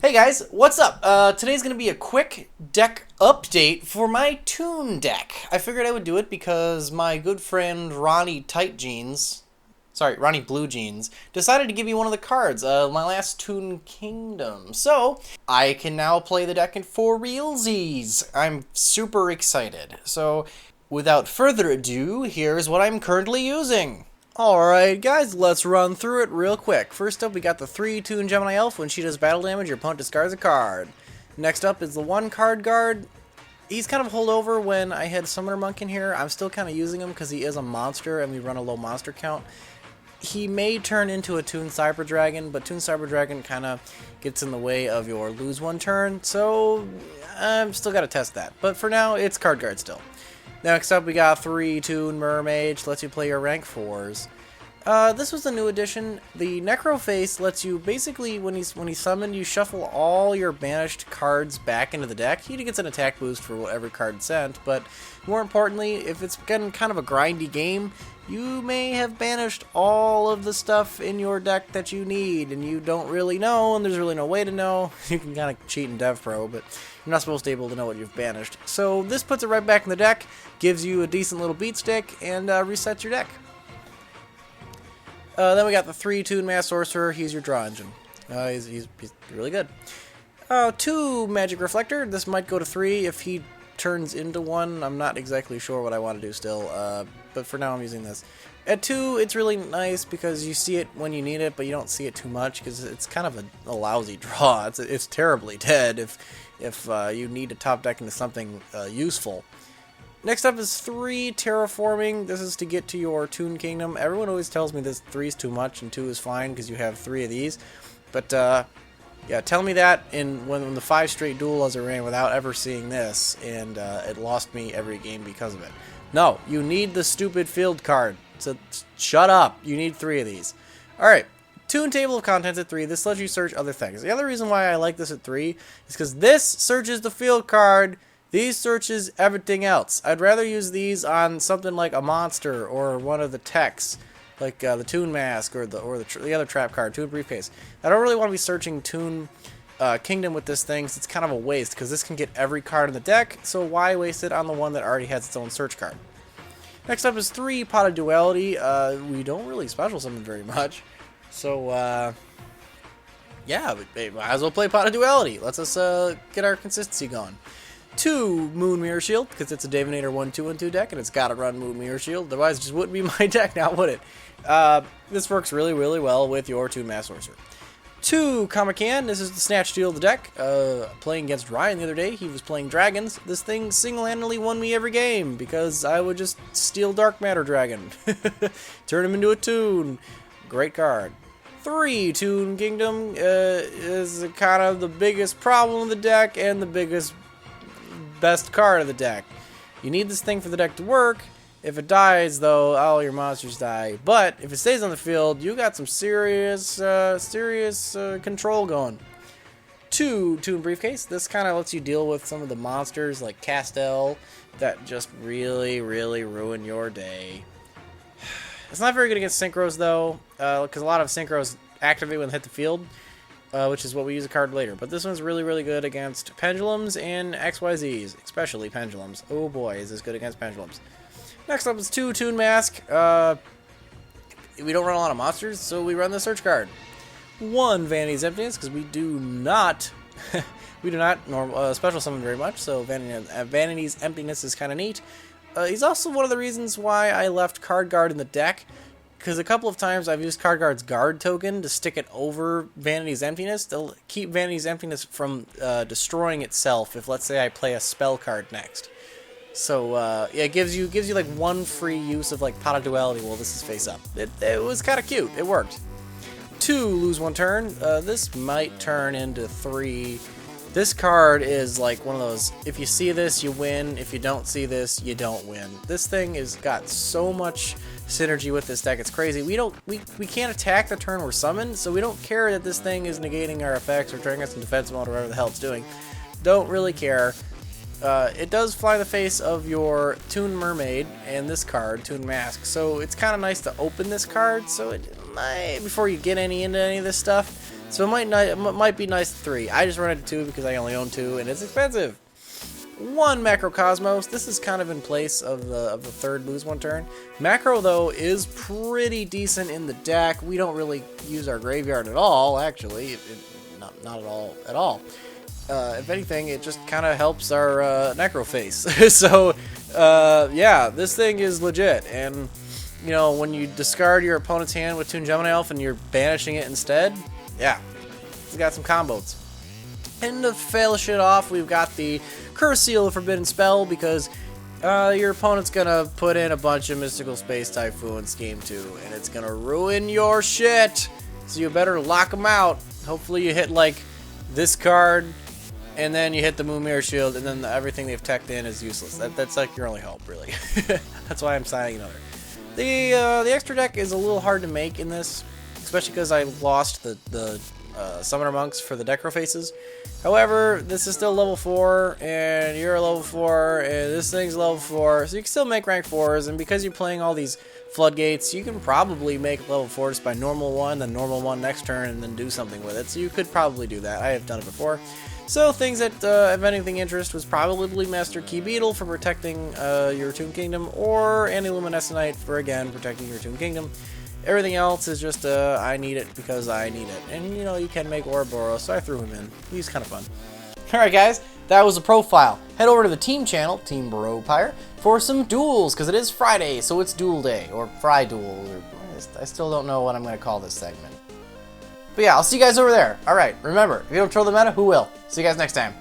Hey guys, what's up? Today's gonna be a quick deck update for my Toon deck. I figured I would do it because my good friend Ronnie Blue Jeans, decided to give me one of the cards, my last Toon Kingdom. So, I can now play the deck for realsies. I'm super excited. So, without further ado, here's what I'm currently using. Alright guys, let's run through it real quick. First up, we got the 3 Toon Gemini Elf. When she does battle damage, your opponent discards a card. Next up is the 1 card guard. He's kind of a holdover when I had Summoner Monk in here. I'm still kind of using him because he is a monster and we run a low monster count. He may turn into a Toon Cyber Dragon, but Toon Cyber Dragon kind of gets in the way of your lose 1 turn, so I'm still got to test that. But for now, it's card guard still. Next up, we got 3 Toon Mermage, lets you play your rank 4s. This was the new addition. The Necro Face lets you basically, when he's summoned, you shuffle all your banished cards back into the deck. He gets an attack boost for whatever card sent, but more importantly, if it's getting kind of a grindy game, you may have banished all of the stuff in your deck that you need, and you don't really know, and there's really no way to know. You can kind of cheat in DevPro, but you're not supposed to be able to know what you've banished. So this puts it right back in the deck, gives you a decent little beat stick, and resets your deck. Then we got the 3 Toon Mass Sorcerer. He's your draw engine. He's really good. 2 Magic Reflector. This might go to 3 if he turns into 1. I'm not exactly sure what I want to do still, but for now I'm using this. At 2, it's really nice because you see it when you need it, but you don't see it too much because it's kind of a lousy draw. It's terribly dead if you need to top deck into something useful. Next up is 3 Terraforming. This is to get to your Toon Kingdom. Everyone always tells me this 3 is too much and 2 is fine because you have 3 of these. But yeah, tell me that when the 5 straight duels I ran without ever seeing this, and it lost me every game because of it. No, you need the stupid field card. So shut up. You need 3 of these. Alright, Toon Table of Contents at 3. This lets you search other things. The other reason why I like this at 3 is because this searches the field card. These searches everything else. I'd rather use these on something like a monster or one of the techs, like the Toon Mask or the other trap card, Toon Briefcase. I don't really want to be searching Toon Kingdom with this thing, so it's kind of a waste because this can get every card in the deck. So why waste it on the one that already has its own search card? Next up is 3 Pot of Duality. We don't really special summon very much, so yeah, we might as well play Pot of Duality. Lets us get our consistency going. 2 Moon Mirror Shield, because it's a Davinator 1-2-1-2 deck, and it's got to run Moon Mirror Shield, otherwise it just wouldn't be my deck now, would it? This works really, really well with your Toon Mass Sorcerer. 2 Comican, this is the Snatch Steal of the deck. Playing against Ryan the other day, he was playing Dragons. This thing single-handedly won me every game, because I would just steal Dark Matter Dragon. Turn him into a Toon. Great card. 3 Toon Kingdom is kind of the biggest problem of the deck, and the best card of the deck. You need this thing for the deck to work. If it dies, though, all your monsters die. But if it stays on the field, you got some serious control going. 2 Toon Briefcase. This kind of lets you deal with some of the monsters like Castel that just really, really ruin your day. It's not very good against Synchros, though, because a lot of Synchros activate when they hit the field. Which is what we use a card later. But this one's really, really good against Pendulums and XYZs, especially Pendulums. Oh boy, is this good against Pendulums. Next up is 2 Toon Mask. We don't run a lot of monsters, so we run the search card. 1 Vanity's Emptiness, because we do not special summon very much, so Vanity's Emptiness is kind of neat. He's also one of the reasons why I left Card Guard in the deck, because a couple of times I've used Card Guard's Guard token to stick it over Vanity's Emptiness to keep Vanity's Emptiness from destroying itself if, let's say, I play a spell card next. So, yeah, it gives you like 1 free use of, like, Pot of Duality while this is face up. It was kind of cute. It worked. 2 Lose 1 turn. This might turn into 3. This card is like one of those, if you see this, you win. If you don't see this, you don't win. This thing has got so much synergy with this deck, it's crazy. We can't attack the turn we're summoned, so we don't care that this thing is negating our effects or turning us in defense mode or whatever the hell it's doing. Don't really care. It does fly in the face of your Toon Mermaid and this card, Toon Mask, so it's kind of nice to open this card so it might, before you get into any of this stuff, So it might be nice 3. I just run it to 2 because I only own 2, and it's expensive. 1 Macrocosmos. This is kind of in place of the third lose 1 turn. Macro, though, is pretty decent in the deck. We don't really use our graveyard at all, actually. Not at all. If anything, it just kind of helps our Necro face. So, yeah, this thing is legit. And, you know, when you discard your opponent's hand with Toon Gemini Elf and you're banishing it instead, yeah, it's got some combos. And to fail shit off, we've got the Curse Seal of Forbidden Spell, because your opponent's gonna put in a bunch of Mystical Space Typhoons game 2, and it's gonna ruin your shit. So you better lock them out. Hopefully you hit, like, this card, and then you hit the Moonmere Shield, and then everything they've teched in is useless. That's like your only hope, really. That's why I'm signing another. The extra deck is a little hard to make in this, especially because I lost the Summoner Monks for the Necrofaces. However, this is still level 4, and you're a level 4, and this thing's level 4, so you can still make rank 4s, and because you're playing all these Floodgates, you can probably make level 4 just by normal 1, then normal 1 next turn, and then do something with it, so you could probably do that. I have done it before. So things that, if anything, interest was probably Master Key Beetle for protecting your Toon Kingdom, or Anti-Luminescent for, again, protecting your Toon Kingdom. Everything else is just, I need it because I need it. And, you know, you can make Ouroboros, so I threw him in. He's kind of fun. Alright, guys, that was a profile. Head over to the team channel, Team Baropire, for some duels, because it is Friday, so it's Duel Day, or Fry Duel, or I still don't know what I'm going to call this segment. But yeah, I'll see you guys over there. Alright, remember, if you don't troll the meta, who will? See you guys next time.